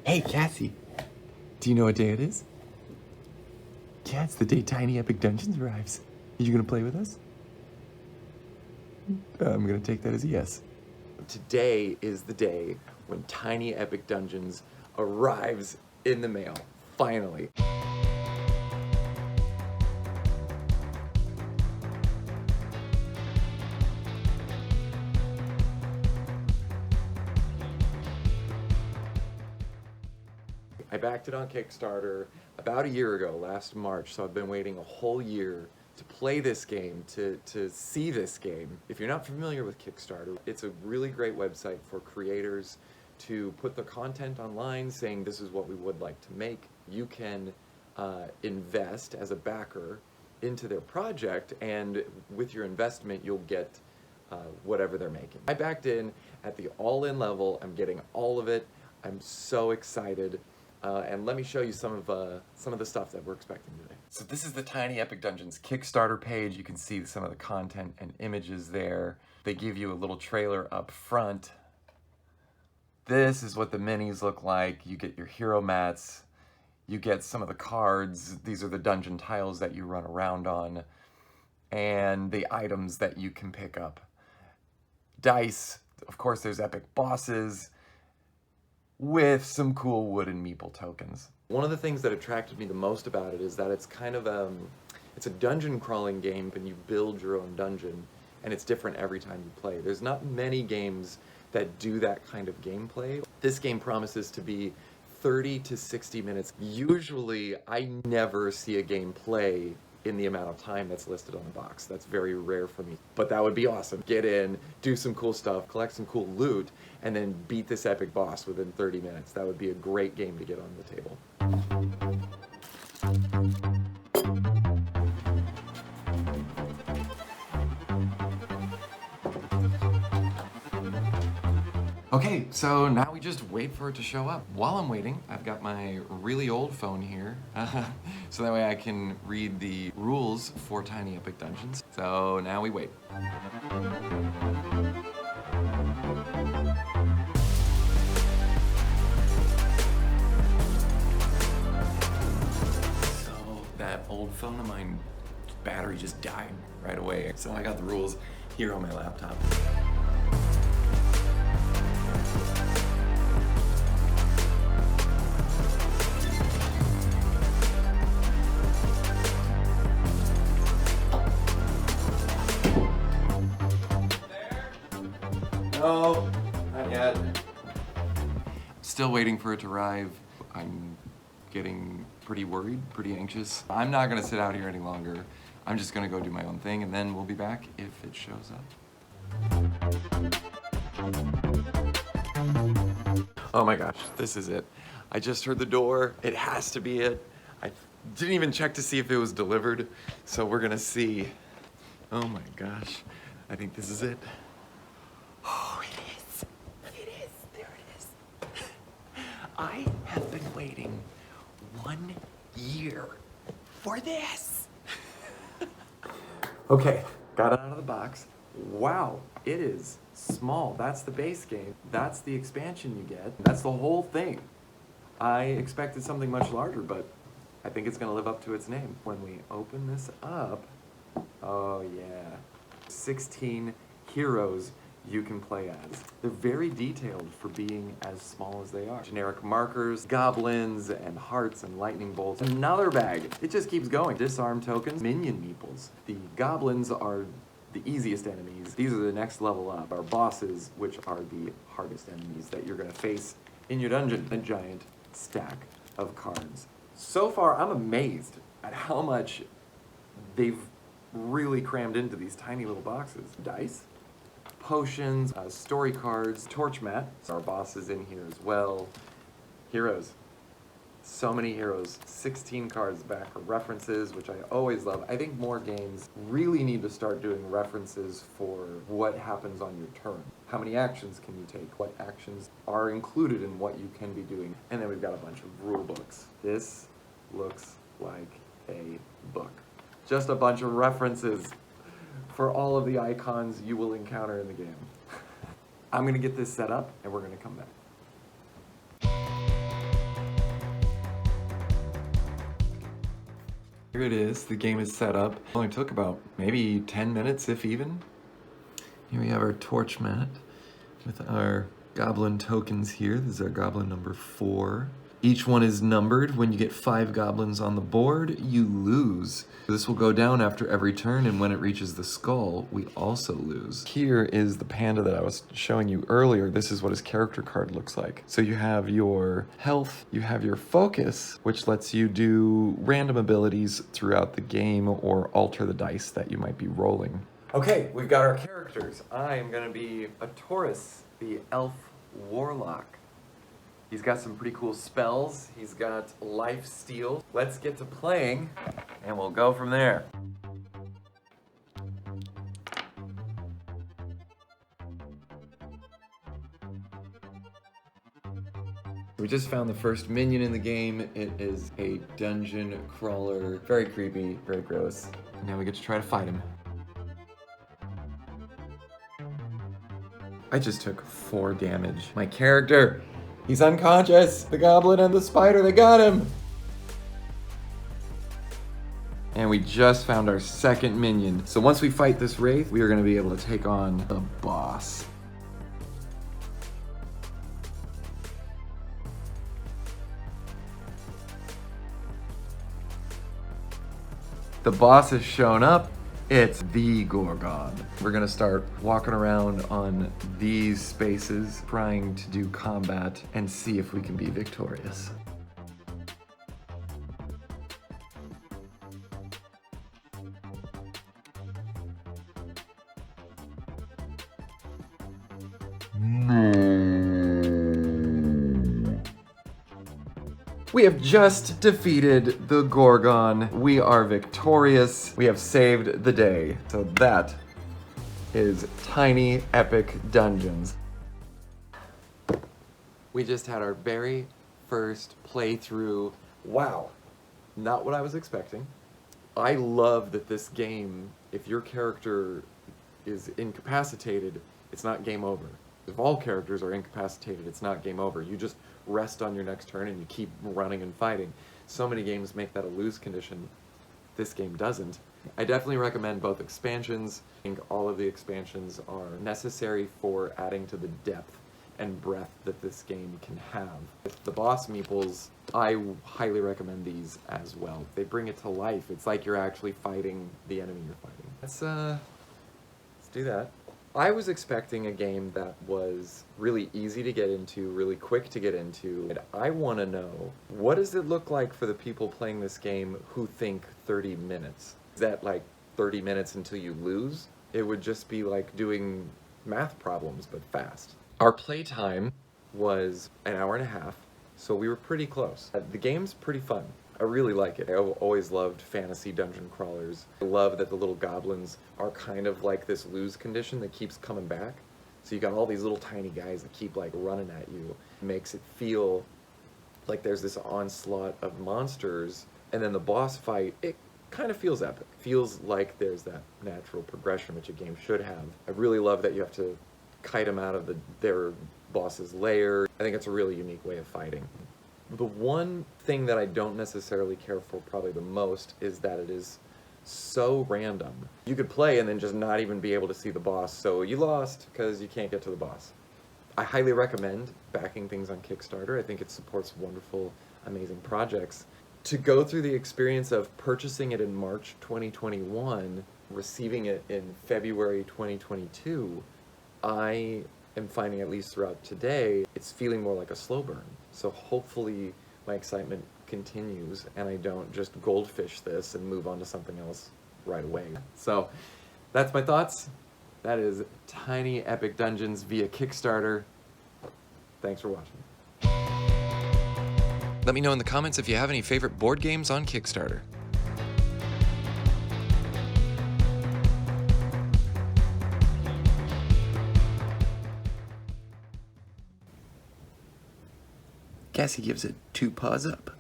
Hey, Cassie. Do you know what day it is? Yeah, it's the day Tiny Epic Dungeons arrives. Are you gonna play with us? I'm gonna take that as a yes. Today is the day when Tiny Epic Dungeons arrives in the mail. Finally. I backed it on Kickstarter about a year ago, last March, so I've been waiting a whole year to play this game, to see this game. If you're not familiar with Kickstarter, it's a really great website for creators to put their content online saying this is what we would like to make. You can invest as a backer into their project, and with your investment you'll get whatever they're making. I backed in at the all-in level. I'm getting all of it. I'm so excited. And let me show you some of the stuff that we're expecting today. So this is the Tiny Epic Dungeons Kickstarter page. You can see some of the content and images there. They give you a little trailer up front. This is what the minis look like. You get your hero mats. You get some of the cards. These are the dungeon tiles that you run around on. And the items that you can pick up. Dice. Of course, there's epic bosses, with some cool wooden meeple tokens. One of the things that attracted me the most about it is that it's kind of it's a dungeon crawling game, and you build your own dungeon, and it's different every time you play. There's not many games that do that kind of gameplay. This game promises to be 30 to 60 minutes. Usually, I never see a game play in the amount of time that's listed on the box. That's very rare for me, but that would be awesome. Get in, do some cool stuff, collect some cool loot, and then beat this epic boss within 30 minutes. That would be a great game to get on the table. Okay, so now we just wait for it to show up. While I'm waiting, I've got my really old phone here, so that way I can read the rules for Tiny Epic Dungeons. So now we wait. So that old phone of mine, battery just died right away. So I got the rules here on my laptop. No, not yet. Still waiting for it to arrive. I'm getting pretty worried, pretty anxious. I'm not gonna sit out here any longer. I'm just gonna go do my own thing, and then we'll be back if it shows up. Oh my gosh, this is it. I just heard the door. It has to be it. I didn't even check to see if it was delivered, so we're gonna see. Oh my gosh, I think this is it. Oh, it is. It is. There it is. I have been waiting 1 year for this. Okay, got it out of the box. Wow, it is small. That's the base game. That's the expansion you get. That's the whole thing. I expected something much larger, but I think it's gonna live up to its name. When we open this up, oh yeah, 16 heroes you can play as. They're very detailed for being as small as they are. Generic markers, goblins, and hearts, and lightning bolts. Another bag. It just keeps going. Disarm tokens, minion meeples. The goblins are the easiest enemies. These are the next level up. Our bosses, which are the hardest enemies that you're gonna face in your dungeon. A giant stack of cards. So far, I'm amazed at how much they've really crammed into these tiny little boxes. Dice, potions, story cards, torch mat. Our boss is in here as well. Heroes. So many heroes. 16 cards back for references, which I always love. I think more games really need to start doing references for what happens on your turn. How many actions can you take? What actions are included in what you can be doing? And then we've got a bunch of rule books. This looks like a book. Just a bunch of references for all of the icons you will encounter in the game. I'm gonna get this set up and we're gonna come back. Here it is, the game is set up. It only took about maybe 10 minutes, if even. Here we have our torch mat with our goblin tokens here. This is our goblin number 4. Each one is numbered. When you get 5 goblins on the board, you lose. This will go down after every turn, and when it reaches the skull, we also lose. Here is the panda that I was showing you earlier. This is what his character card looks like. So you have your health, you have your focus, which lets you do random abilities throughout the game or alter the dice that you might be rolling. Okay, we've got our characters. I am gonna be a Taurus, the elf warlock. He's got some pretty cool spells. He's got life steal. Let's get to playing, and we'll go from there. We just found the first minion in the game. It is a dungeon crawler. Very creepy, very gross. Now we get to try to fight him. I just took 4 damage. My character, he's unconscious. The goblin and the spider, they got him. And we just found our second minion. So once we fight this wraith, we are gonna be able to take on the boss. The boss has shown up. It's the Gorgon. We're gonna start walking around on these spaces, trying to do combat and see if we can be victorious. We have just defeated the Gorgon. We are victorious. We have saved the day. So that is Tiny Epic Dungeons. We just had our very first playthrough. Wow, not what I was expecting. I love that this game, if your character is incapacitated, it's not game over. If all characters are incapacitated, it's not game over. You just rest on your next turn and you keep running and fighting. So many games make that a lose condition. This game doesn't. I definitely recommend both expansions. I think all of the expansions are necessary for adding to the depth and breadth that this game can have. The boss meeples, I highly recommend these as well. They bring it to life. It's like you're actually fighting the enemy you're fighting. Let's do that. I was expecting a game that was really easy to get into, really quick to get into, and I want to know, what does it look like for the people playing this game who think 30 minutes? Is that like 30 minutes until you lose? It would just be like doing math problems, but fast. Our playtime was an hour and a half, so we were pretty close. The game's pretty fun. I really like it. I've always loved fantasy dungeon crawlers. I love that the little goblins are kind of like this lose condition that keeps coming back. So you got all these little tiny guys that keep like running at you. It makes it feel like there's this onslaught of monsters, and then the boss fight, it kind of feels epic. Feels like there's that natural progression which a game should have. I really love that you have to kite them out of their boss's lair. I think it's a really unique way of fighting. The one thing that I don't necessarily care for probably the most is that it is so random. You could play and then just not even be able to see the boss, so you lost because you can't get to the boss. I highly recommend backing things on Kickstarter. I think it supports wonderful, amazing projects. To go through the experience of purchasing it in March 2021, receiving it in February 2022, I am finding, at least throughout today, it's feeling more like a slow burn. So hopefully my excitement continues and I don't just goldfish this and move on to something else right away. So that's my thoughts. That is Tiny Epic Dungeons via Kickstarter. Thanks for watching. Let me know in the comments if you have any favorite board games on Kickstarter. Cassie gives it 2 paws up.